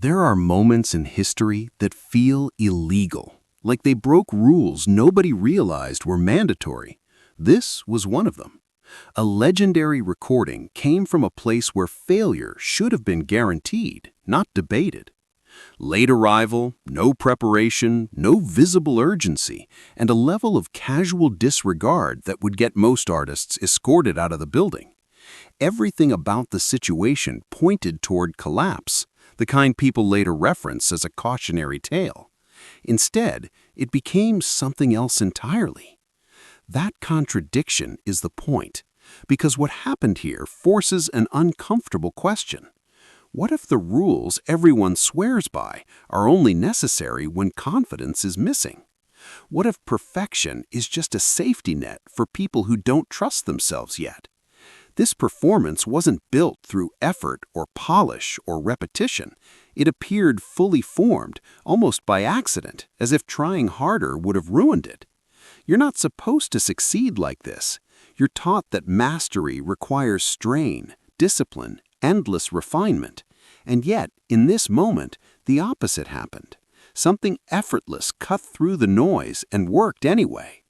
There are moments in history that feel illegal, like they broke rules nobody realized were mandatory. This was one of them. A legendary recording came from a place where failure should have been guaranteed, not debated. Late arrival, no preparation, no visible urgency, and a level of casual disregard that would get most artists escorted out of the building. Everything about the situation pointed toward collapse, the kind people later reference as a cautionary tale. Instead, it became something else entirely. That contradiction is the point, because what happened here forces an uncomfortable question. What if the rules everyone swears by are only necessary when confidence is missing? What if perfection is just a safety net for people who don't trust themselves yet? This performance wasn't built through effort or polish or repetition. It appeared fully formed, almost by accident, as if trying harder would have ruined it. You're not supposed to succeed like this. You're taught that mastery requires strain, discipline, endless refinement. And yet, in this moment, the opposite happened. Something effortless cut through the noise and worked anyway.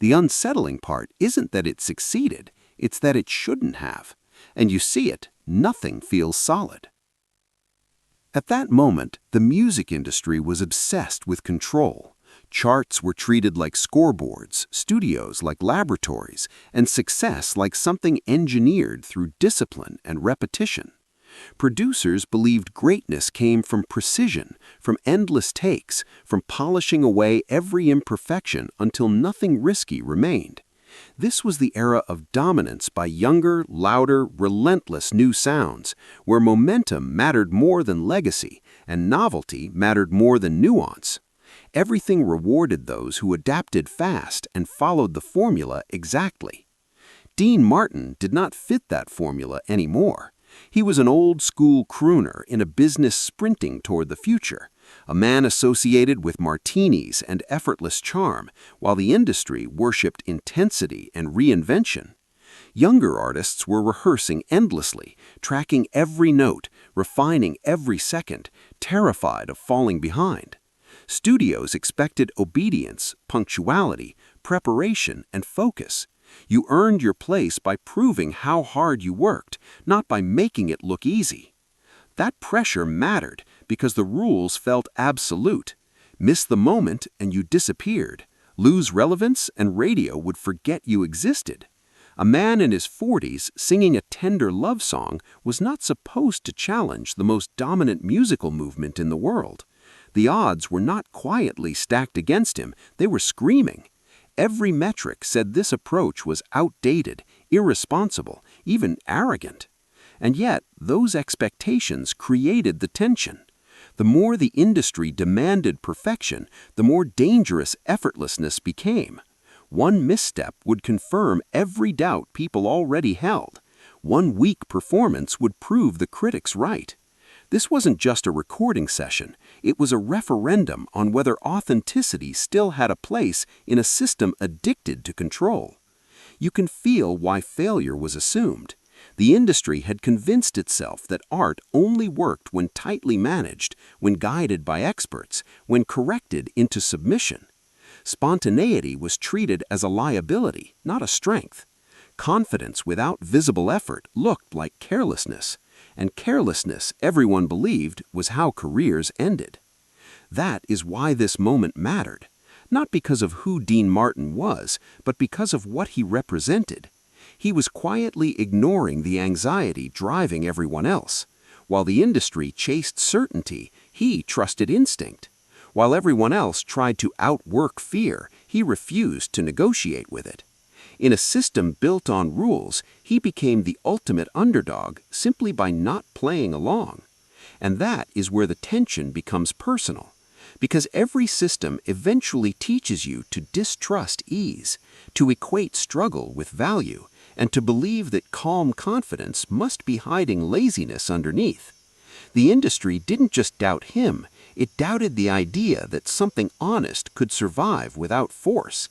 The unsettling part isn't that it succeeded, it's that it shouldn't have. And you see it, nothing feels solid. At that moment, the music industry was obsessed with control. Charts were treated like scoreboards, studios like laboratories, and success like something engineered through discipline and repetition. Producers believed greatness came from precision, from endless takes, from polishing away every imperfection until nothing risky remained. This was the era of dominance by younger, louder, relentless new sounds, where momentum mattered more than legacy and novelty mattered more than nuance. Everything rewarded those who adapted fast and followed the formula exactly. Dean Martin did not fit that formula anymore. He was an old-school crooner in a business sprinting toward the future, a man associated with martinis and effortless charm, while the industry worshipped intensity and reinvention. Younger artists were rehearsing endlessly, tracking every note, refining every second, terrified of falling behind. Studios expected obedience, punctuality, preparation, and focus. You earned your place by proving how hard you worked, not by making it look easy. That pressure mattered because the rules felt absolute. Miss the moment and you disappeared. Lose relevance and radio would forget you existed. A man in his 40s singing a tender love song was not supposed to challenge the most dominant musical movement in the world. The odds were not quietly stacked against him, they were screaming. Every metric said this approach was outdated, irresponsible, even arrogant. And yet, those expectations created the tension. The more the industry demanded perfection, the more dangerous effortlessness became. One misstep would confirm every doubt people already held. One weak performance would prove the critics right. This wasn't just a recording session, it was a referendum on whether authenticity still had a place in a system addicted to control. You can feel why failure was assumed. The industry had convinced itself that art only worked when tightly managed, when guided by experts, when corrected into submission. Spontaneity was treated as a liability, not a strength. Confidence without visible effort looked like carelessness. And carelessness, everyone believed, was how careers ended. That is why this moment mattered, not because of who Dean Martin was, but because of what he represented. He was quietly ignoring the anxiety driving everyone else. While the industry chased certainty, he trusted instinct. While everyone else tried to outwork fear, he refused to negotiate with it. In a system built on rules, he became the ultimate underdog simply by not playing along. And that is where the tension becomes personal. Because every system eventually teaches you to distrust ease, to equate struggle with value, and to believe that calm confidence must be hiding laziness underneath. The industry didn't just doubt him, it doubted the idea that something honest could survive without force.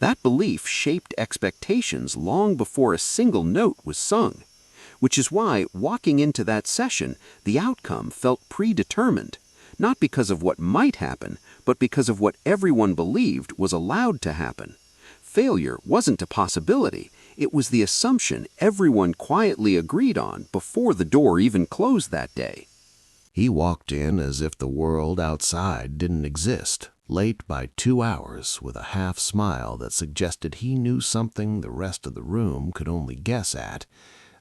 That belief shaped expectations long before a single note was sung. which is why, walking into that session, the outcome felt predetermined, not because of what might happen, but because of what everyone believed was allowed to happen. Failure wasn't a possibility, it was the assumption everyone quietly agreed on before the door even closed that day. He walked in as if the world outside didn't exist, late by 2 hours, with a half smile that suggested he knew something the rest of the room could only guess at.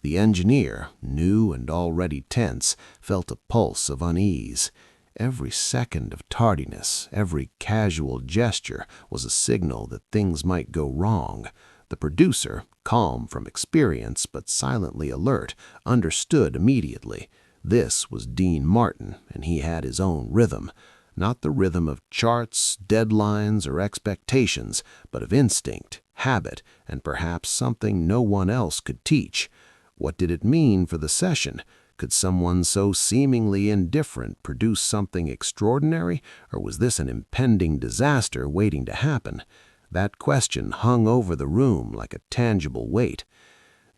The engineer, new and already tense, felt a pulse of unease. Every second of tardiness, every casual gesture was a signal that things might go wrong. The producer, calm from experience but silently alert, understood immediately. This was Dean Martin, and he had his own rhythm. Not the rhythm of charts, deadlines, or expectations, but of instinct, habit, and perhaps something no one else could teach. What did it mean for the session? Could someone so seemingly indifferent produce something extraordinary, or was this an impending disaster waiting to happen? That question hung over the room like a tangible weight.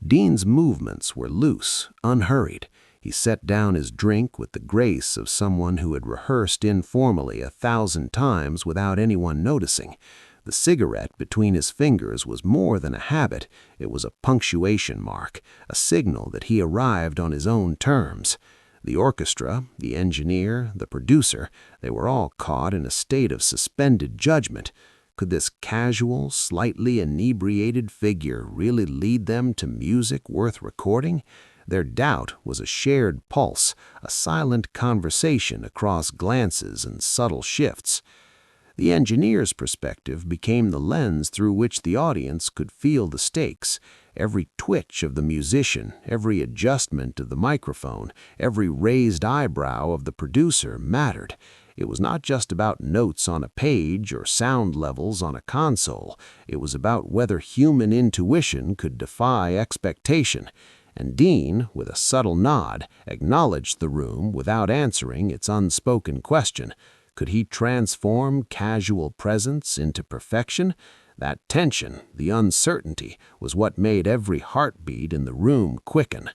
Dean's movements were loose, unhurried. He set down his drink with the grace of someone who had rehearsed informally 1,000 times without anyone noticing. The cigarette between his fingers was more than a habit, it was a punctuation mark, a signal that he arrived on his own terms. The orchestra, the engineer, the producer, they were all caught in a state of suspended judgment. Could this casual, slightly inebriated figure really lead them to music worth recording? Their doubt was a shared pulse, a silent conversation across glances and subtle shifts. The engineer's perspective became the lens through which the audience could feel the stakes. Every twitch of the musician, every adjustment of the microphone, every raised eyebrow of the producer mattered. It was not just about notes on a page or sound levels on a console. It was about whether human intuition could defy expectation. And Dean, with a subtle nod, acknowledged the room without answering its unspoken question. Could he transform casual presence into perfection? That tension, the uncertainty, was what made every heartbeat in the room quicken.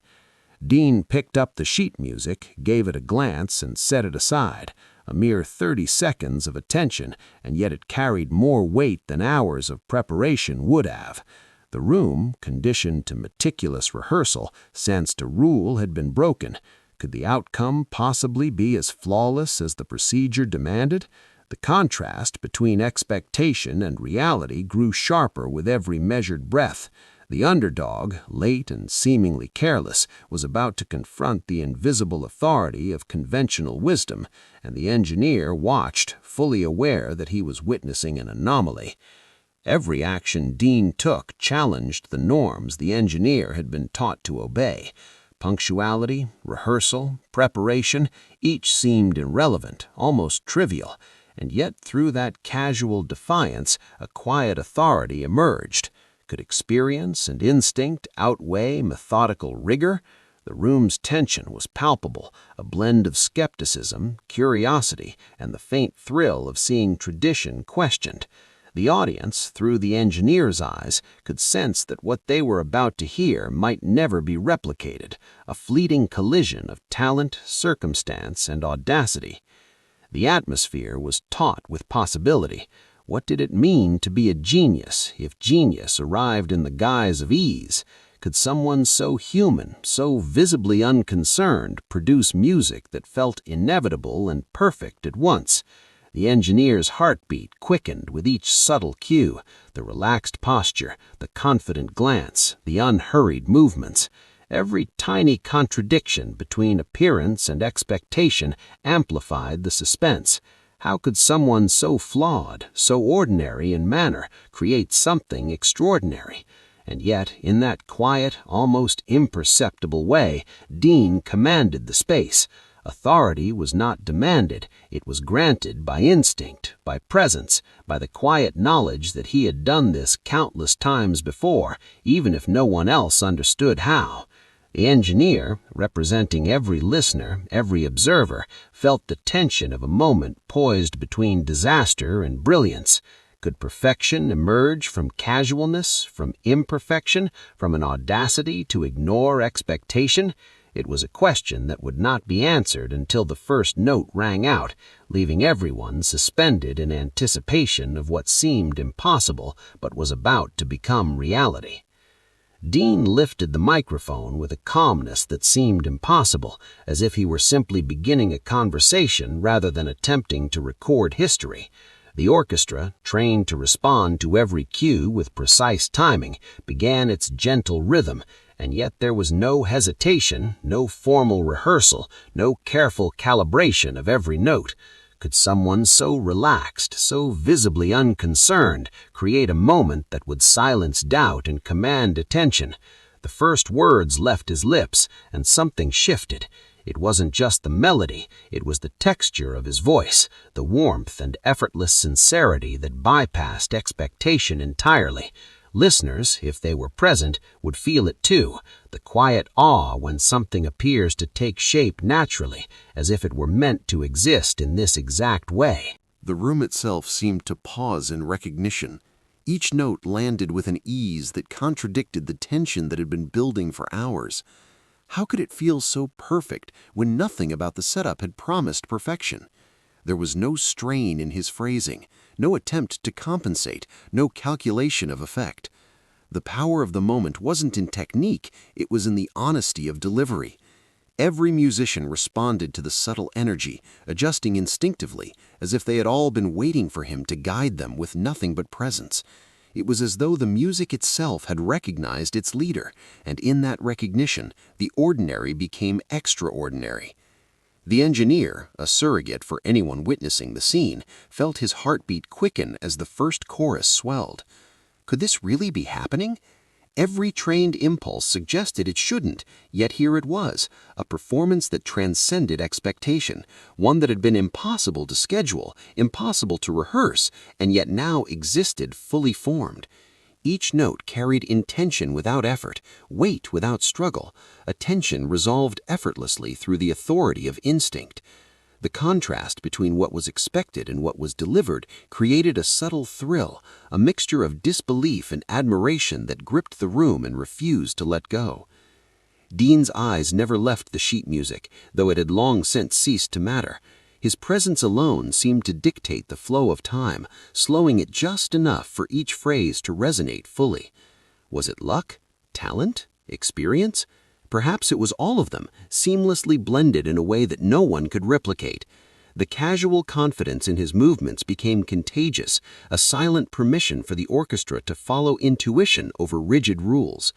Dean picked up the sheet music, gave it a glance, and set it aside. A mere 30 seconds of attention, and yet it carried more weight than hours of preparation would have. The room, conditioned to meticulous rehearsal, sensed a rule had been broken. Could the outcome possibly be as flawless as the procedure demanded? The contrast between expectation and reality grew sharper with every measured breath. The underdog, late and seemingly careless, was about to confront the invisible authority of conventional wisdom, and the engineer watched, fully aware that he was witnessing an anomaly. Every action Dean took challenged the norms the engineer had been taught to obey. Punctuality, rehearsal, preparation, each seemed irrelevant, almost trivial, and yet through that casual defiance a quiet authority emerged. Could experience and instinct outweigh methodical rigor? The room's tension was palpable, a blend of skepticism, curiosity, and the faint thrill of seeing tradition questioned. The audience, through the engineer's eyes, could sense that what they were about to hear might never be replicated, a fleeting collision of talent, circumstance, and audacity. The atmosphere was taut with possibility. What did it mean to be a genius if genius arrived in the guise of ease? Could someone so human, so visibly unconcerned, produce music that felt inevitable and perfect at once? The engineer's heartbeat quickened with each subtle cue, the relaxed posture, the confident glance, the unhurried movements. Every tiny contradiction between appearance and expectation amplified the suspense. How could someone so flawed, so ordinary in manner, create something extraordinary? And yet, in that quiet, almost imperceptible way, Dean commanded the space. Authority was not demanded, it was granted by instinct, by presence, by the quiet knowledge that he had done this countless times before, even if no one else understood how. The engineer, representing every listener, every observer, felt the tension of a moment poised between disaster and brilliance. Could perfection emerge from casualness, from imperfection, from an audacity to ignore expectation? It was a question that would not be answered until the first note rang out, leaving everyone suspended in anticipation of what seemed impossible but was about to become reality. Dean lifted the microphone with a calmness that seemed impossible, as if he were simply beginning a conversation rather than attempting to record history. The orchestra, trained to respond to every cue with precise timing, began its gentle rhythm, and yet there was no hesitation, no formal rehearsal, no careful calibration of every note. Could someone so relaxed, so visibly unconcerned, create a moment that would silence doubt and command attention? The first words left his lips, and something shifted. It wasn't just the melody, it was the texture of his voice, the warmth and effortless sincerity that bypassed expectation entirely. Listeners, if they were present, would feel it too, the quiet awe when something appears to take shape naturally, as if it were meant to exist in this exact way. The room itself seemed to pause in recognition. Each note landed with an ease that contradicted the tension that had been building for hours. How could it feel so perfect when nothing about the setup had promised perfection? There was no strain in his phrasing, no attempt to compensate, no calculation of effect. The power of the moment wasn't in technique, it was in the honesty of delivery. Every musician responded to the subtle energy, adjusting instinctively, as if they had all been waiting for him to guide them with nothing but presence. It was as though the music itself had recognized its leader, and in that recognition, the ordinary became extraordinary. The engineer, a surrogate for anyone witnessing the scene, felt his heartbeat quicken as the first chorus swelled. Could this really be happening? Every trained impulse suggested it shouldn't, yet here it was, a performance that transcended expectation, one that had been impossible to schedule, impossible to rehearse, and yet now existed fully formed. Each note carried intention without effort, weight without struggle, attention resolved effortlessly through the authority of instinct. The contrast between what was expected and what was delivered created a subtle thrill, a mixture of disbelief and admiration that gripped the room and refused to let go. Dean's eyes never left the sheet music, though it had long since ceased to matter. His presence alone seemed to dictate the flow of time, slowing it just enough for each phrase to resonate fully. Was it luck? Talent? Experience? Perhaps it was all of them, seamlessly blended in a way that no one could replicate. The casual confidence in his movements became contagious, a silent permission for the orchestra to follow intuition over rigid rules.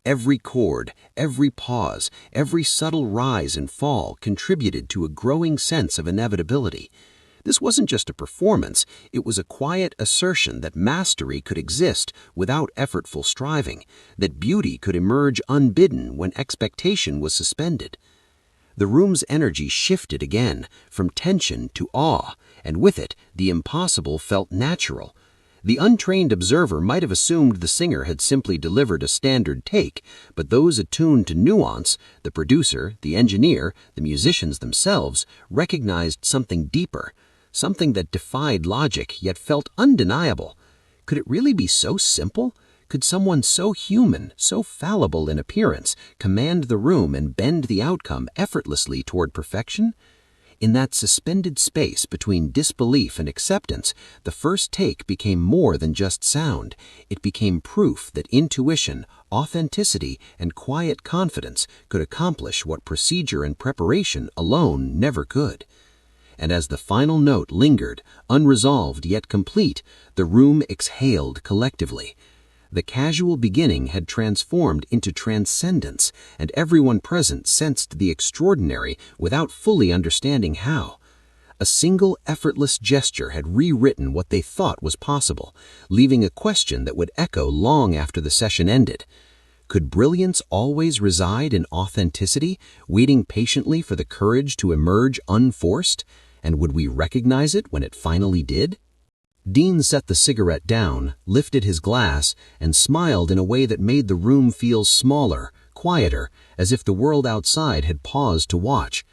Every chord, every pause, every subtle rise and fall contributed to a growing sense of inevitability. This wasn't just a performance, it was a quiet assertion that mastery could exist without effortful striving, that beauty could emerge unbidden when expectation was suspended. The room's energy shifted again, from tension to awe, and with it, the impossible felt natural. The untrained observer might have assumed the singer had simply delivered a standard take, but those attuned to nuance, the producer, the engineer, the musicians themselves, recognized something deeper, something that defied logic yet felt undeniable. Could it really be so simple? Could someone so human, so fallible in appearance, command the room and bend the outcome effortlessly toward perfection? In that suspended space between disbelief and acceptance, the first take became more than just sound. It became proof that intuition, authenticity, and quiet confidence could accomplish what procedure and preparation alone never could. And as the final note lingered, unresolved yet complete, the room exhaled collectively. The casual beginning had transformed into transcendence, and everyone present sensed the extraordinary without fully understanding how. A single effortless gesture had rewritten what they thought was possible, leaving a question that would echo long after the session ended. Could brilliance always reside in authenticity, waiting patiently for the courage to emerge unforced? And would we recognize it when it finally did? Dean set the cigarette down, lifted his glass, and smiled in a way that made the room feel smaller, quieter, as if the world outside had paused to watch.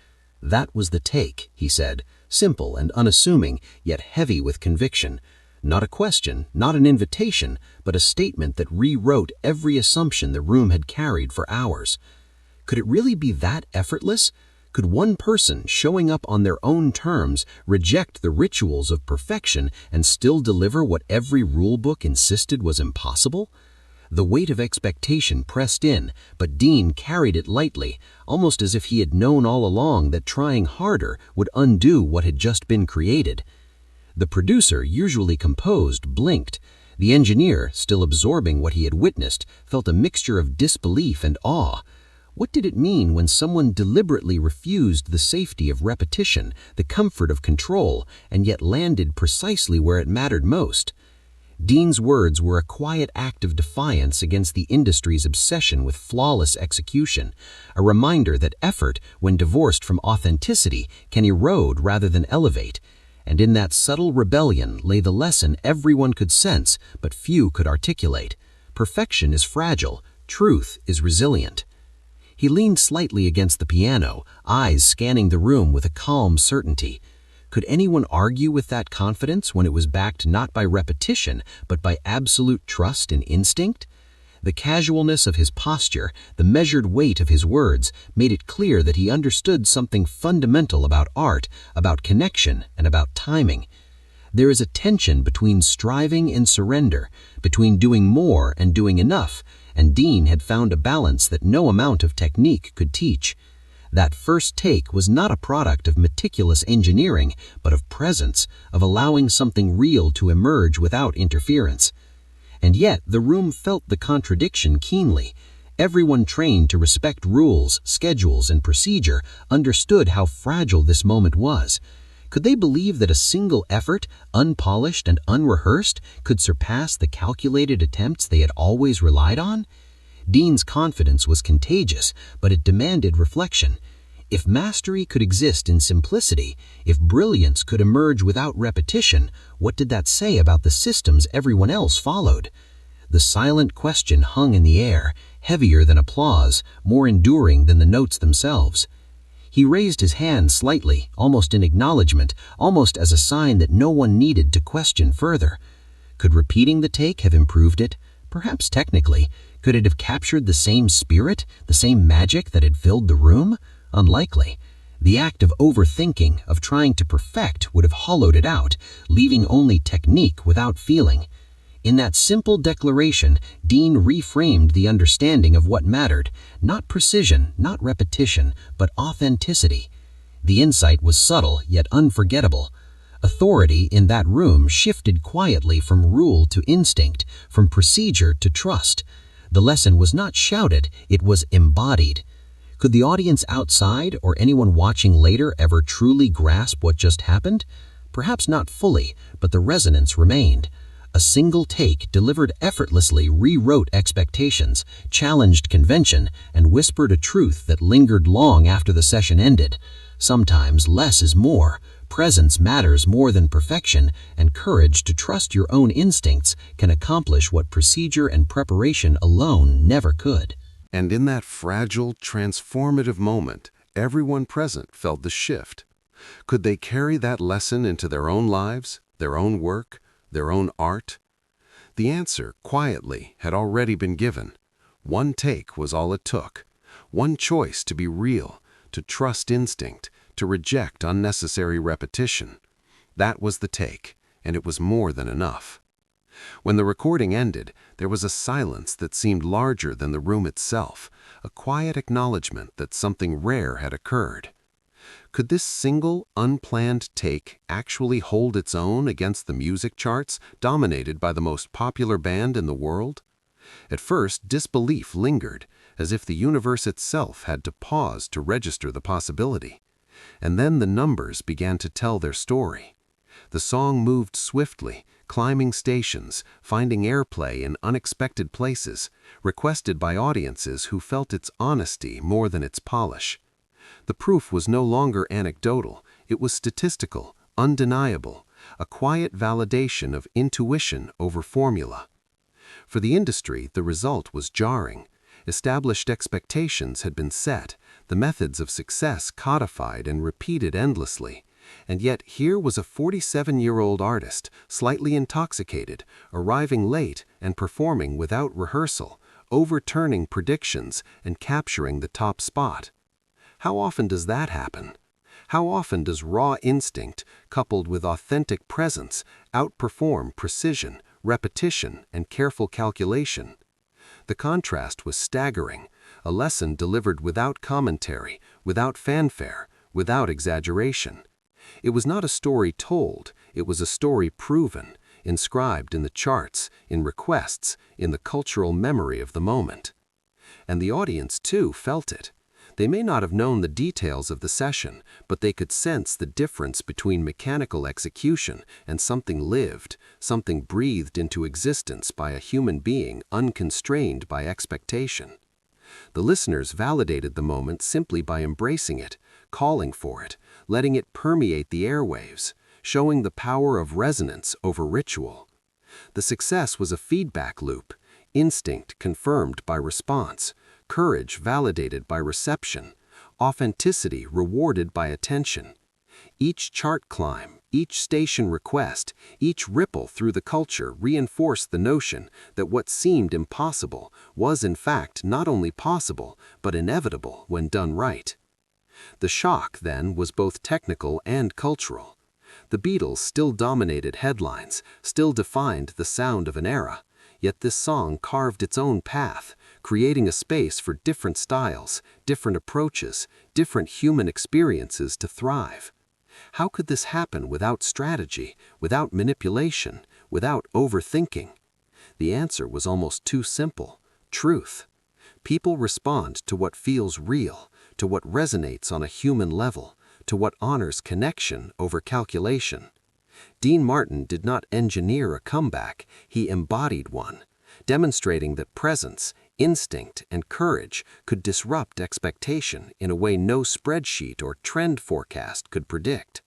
That was the take, he said, simple and unassuming, yet heavy with conviction. Not a question, not an invitation, but a statement that rewrote every assumption the room had carried for hours. Could it really be that effortless? Could one person showing up on their own terms reject the rituals of perfection and still deliver what every rulebook insisted was impossible? The weight of expectation pressed in, but Dean carried it lightly, almost as if he had known all along that trying harder would undo what had just been created. The producer, usually composed, blinked. The engineer, still absorbing what he had witnessed, felt a mixture of disbelief and awe. What did it mean when someone deliberately refused the safety of repetition, the comfort of control, and yet landed precisely where it mattered most? Dean's words were a quiet act of defiance against the industry's obsession with flawless execution, a reminder that effort, when divorced from authenticity, can erode rather than elevate. And in that subtle rebellion lay the lesson everyone could sense, but few could articulate. Perfection is fragile, truth is resilient. He leaned slightly against the piano, eyes scanning the room with a calm certainty. Could anyone argue with that confidence when it was backed not by repetition, but by absolute trust and instinct? The casualness of his posture, the measured weight of his words, made it clear that he understood something fundamental about art, about connection, and about timing. There is a tension between striving and surrender, between doing more and doing enough, and Dean had found a balance that no amount of technique could teach. That first take was not a product of meticulous engineering, but of presence, of allowing something real to emerge without interference. And yet the room felt the contradiction keenly. Everyone trained to respect rules, schedules, and procedure understood how fragile this moment was. Could they believe that a single effort, unpolished and unrehearsed, could surpass the calculated attempts they had always relied on? Dean's confidence was contagious, but it demanded reflection. If mastery could exist in simplicity, if brilliance could emerge without repetition, what did that say about the systems everyone else followed? The silent question hung in the air, heavier than applause, more enduring than the notes themselves. He raised his hand slightly, almost in acknowledgement, almost as a sign that no one needed to question further. Could repeating the take have improved it? Perhaps technically. Could it have captured the same spirit, the same magic that had filled the room? Unlikely. The act of overthinking, of trying to perfect, would have hollowed it out, leaving only technique without feeling. In that simple declaration, Dean reframed the understanding of what mattered, not precision, not repetition, but authenticity. The insight was subtle yet unforgettable. Authority in that room shifted quietly from rule to instinct, from procedure to trust. The lesson was not shouted, it was embodied. Could the audience outside or anyone watching later ever truly grasp what just happened? Perhaps not fully, but the resonance remained. A single take delivered effortlessly rewrote expectations, challenged convention, and whispered a truth that lingered long after the session ended. Sometimes less is more. Presence matters more than perfection, and courage to trust your own instincts can accomplish what procedure and preparation alone never could. And in that fragile, transformative moment, everyone present felt the shift. Could they carry that lesson into their own lives, their own work, their own art? The answer, quietly, had already been given. One take was all it took. One choice to be real, to trust instinct, to reject unnecessary repetition. That was the take, and it was more than enough. When the recording ended, there was a silence that seemed larger than the room itself, a quiet acknowledgement that something rare had occurred. Could this single, unplanned take actually hold its own against the music charts dominated by the most popular band in the world? At first, disbelief lingered, as if the universe itself had to pause to register the possibility. And then the numbers began to tell their story. The song moved swiftly, climbing stations, finding airplay in unexpected places, requested by audiences who felt its honesty more than its polish. The proof was no longer anecdotal, it was statistical, undeniable, a quiet validation of intuition over formula. For the industry, the result was jarring. Established expectations had been set, the methods of success codified and repeated endlessly, And yet here was a 47-year-old artist, slightly intoxicated, arriving late and performing without rehearsal, overturning predictions and capturing the top spot. How often does that happen? How often does raw instinct, coupled with authentic presence, outperform precision, repetition, and careful calculation? The contrast was staggering, a lesson delivered without commentary, without fanfare, without exaggeration. It was not a story told, it was a story proven, inscribed in the charts, in requests, in the cultural memory of the moment. And the audience, too, felt it. They may not have known the details of the session, but they could sense the difference between mechanical execution and something lived, something breathed into existence by a human being unconstrained by expectation. The listeners validated the moment simply by embracing it, calling for it, letting it permeate the airwaves, showing the power of resonance over ritual. The success was a feedback loop, instinct confirmed by response, courage validated by reception, authenticity rewarded by attention. Each chart climb, each station request, each ripple through the culture reinforced the notion that what seemed impossible was in fact not only possible, but inevitable when done right. The shock, then, was both technical and cultural. The Beatles still dominated headlines, still defined the sound of an era, yet this song carved its own path, creating a space for different styles, different approaches, different human experiences to thrive. How could this happen without strategy, without manipulation, without overthinking? The answer was almost too simple: truth. People respond to what feels real, to what resonates on a human level, to what honors connection over calculation. Dean Martin did not engineer a comeback, he embodied one, demonstrating that presence, instinct, and courage could disrupt expectation in a way no spreadsheet or trend forecast could predict.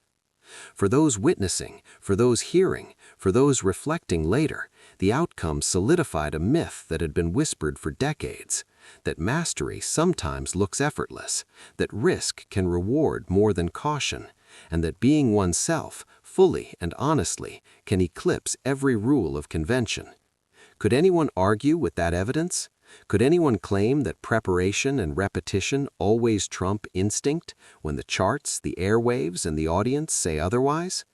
For those witnessing, for those hearing, for those reflecting later, the outcome solidified a myth that had been whispered for decades, that mastery sometimes looks effortless, that risk can reward more than caution, and that being oneself, fully and honestly, can eclipse every rule of convention. Could anyone argue with that evidence? Could anyone claim that preparation and repetition always trump instinct when the charts, the airwaves, and the audience say otherwise?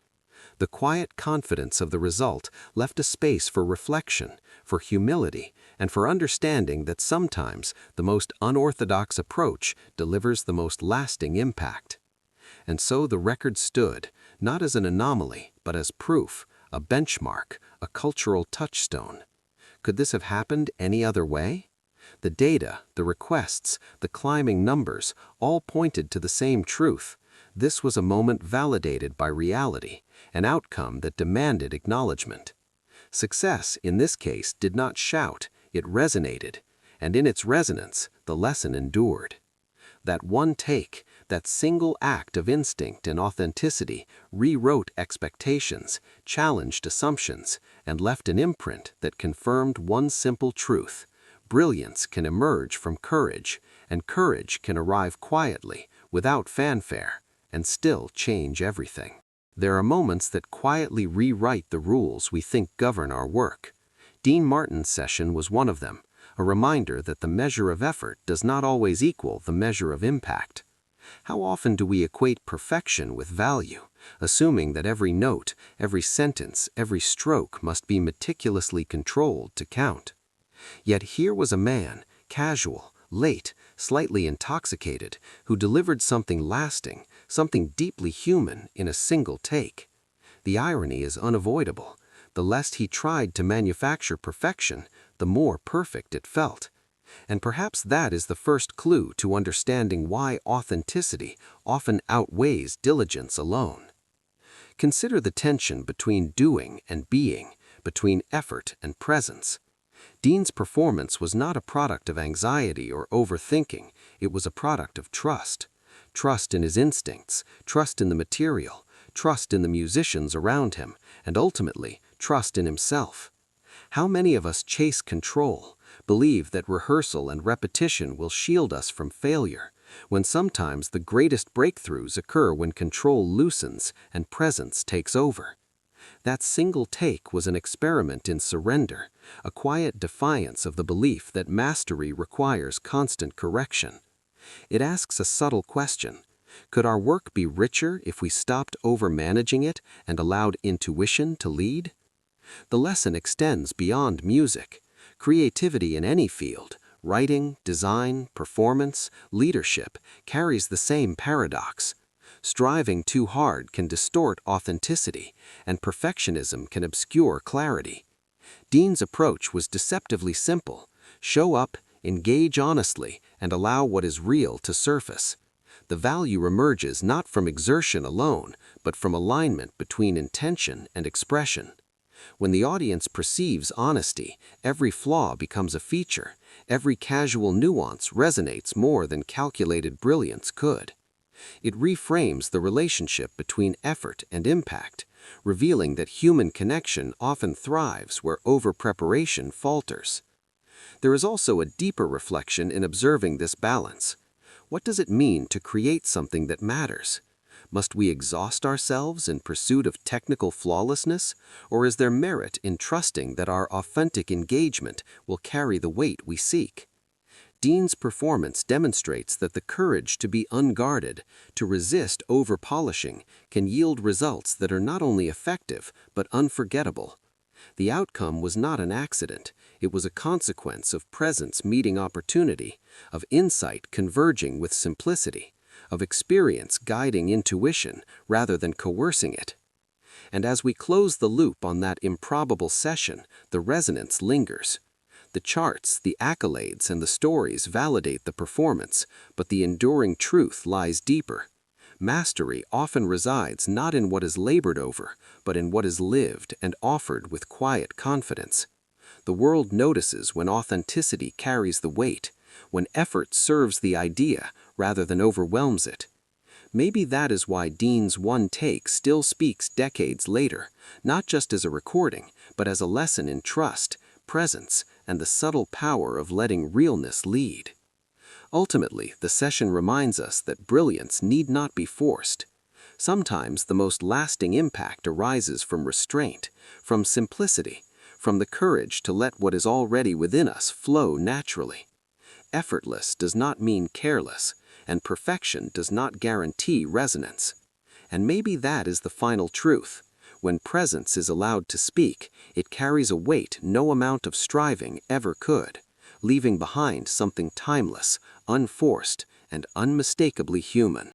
The quiet confidence of the result left a space for reflection, for humility, and for understanding that sometimes the most unorthodox approach delivers the most lasting impact. And so the record stood, not as an anomaly, but as proof, a benchmark, a cultural touchstone. Could this have happened any other way? The data, the requests, the climbing numbers, all pointed to the same truth. This was a moment validated by reality, an outcome that demanded acknowledgement. Success, in this case, did not shout, it resonated, and in its resonance, the lesson endured. That one take, that single act of instinct and authenticity rewrote expectations, challenged assumptions, and left an imprint that confirmed one simple truth: brilliance can emerge from courage, and courage can arrive quietly, without fanfare, and still change everything. There are moments that quietly rewrite the rules we think govern our work. Dean Martin's session was one of them, a reminder that the measure of effort does not always equal the measure of impact. How often do we equate perfection with value, assuming that every note, every sentence, every stroke must be meticulously controlled to count? Yet here was a man, casual, late, slightly intoxicated, who delivered something lasting, something deeply human in a single take. The irony is unavoidable. The less he tried to manufacture perfection, the more perfect it felt. And perhaps that is the first clue to understanding why authenticity often outweighs diligence alone. Consider the tension between doing and being, between effort and presence. Dean's performance was not a product of anxiety or overthinking, it was a product of trust. Trust in his instincts, trust in the material, trust in the musicians around him, and ultimately, trust in himself. How many of us chase control, believe that rehearsal and repetition will shield us from failure, when sometimes the greatest breakthroughs occur when control loosens and presence takes over. That single take was an experiment in surrender, a quiet defiance of the belief that mastery requires constant correction. It asks a subtle question. Could our work be richer if we stopped over-managing it and allowed intuition to lead? The lesson extends beyond music. Creativity in any field, writing, design, performance, leadership, carries the same paradox. Striving too hard can distort authenticity, and perfectionism can obscure clarity. Dean's approach was deceptively simple. Show up, engage honestly, and allow what is real to surface. The value emerges not from exertion alone, but from alignment between intention and expression. When the audience perceives honesty, every flaw becomes a feature. Every casual nuance resonates more than calculated brilliance could. It reframes the relationship between effort and impact, revealing that human connection often thrives where over-preparation falters. There is also a deeper reflection in observing this balance. What does it mean to create something that matters? Must we exhaust ourselves in pursuit of technical flawlessness, or is there merit in trusting that our authentic engagement will carry the weight we seek? Dean's performance demonstrates that the courage to be unguarded, to resist over-polishing, can yield results that are not only effective but unforgettable. The outcome was not an accident. It was a consequence of presence meeting opportunity, of insight converging with simplicity, of experience guiding intuition rather than coercing it. And as we close the loop on that improbable session, the resonance lingers. The charts, the accolades, and the stories validate the performance, but the enduring truth lies deeper. Mastery often resides not in what is labored over, but in what is lived and offered with quiet confidence. The world notices when authenticity carries the weight, when effort serves the idea rather than overwhelms it. Maybe that is why Dean's one take still speaks decades later, not just as a recording, but as a lesson in trust, presence, and the subtle power of letting realness lead. Ultimately, the session reminds us that brilliance need not be forced. Sometimes the most lasting impact arises from restraint, from simplicity, from the courage to let what is already within us flow naturally. Effortless does not mean careless, and perfection does not guarantee resonance. And maybe that is the final truth. When presence is allowed to speak, it carries a weight no amount of striving ever could, leaving behind something timeless, unforced, and unmistakably human.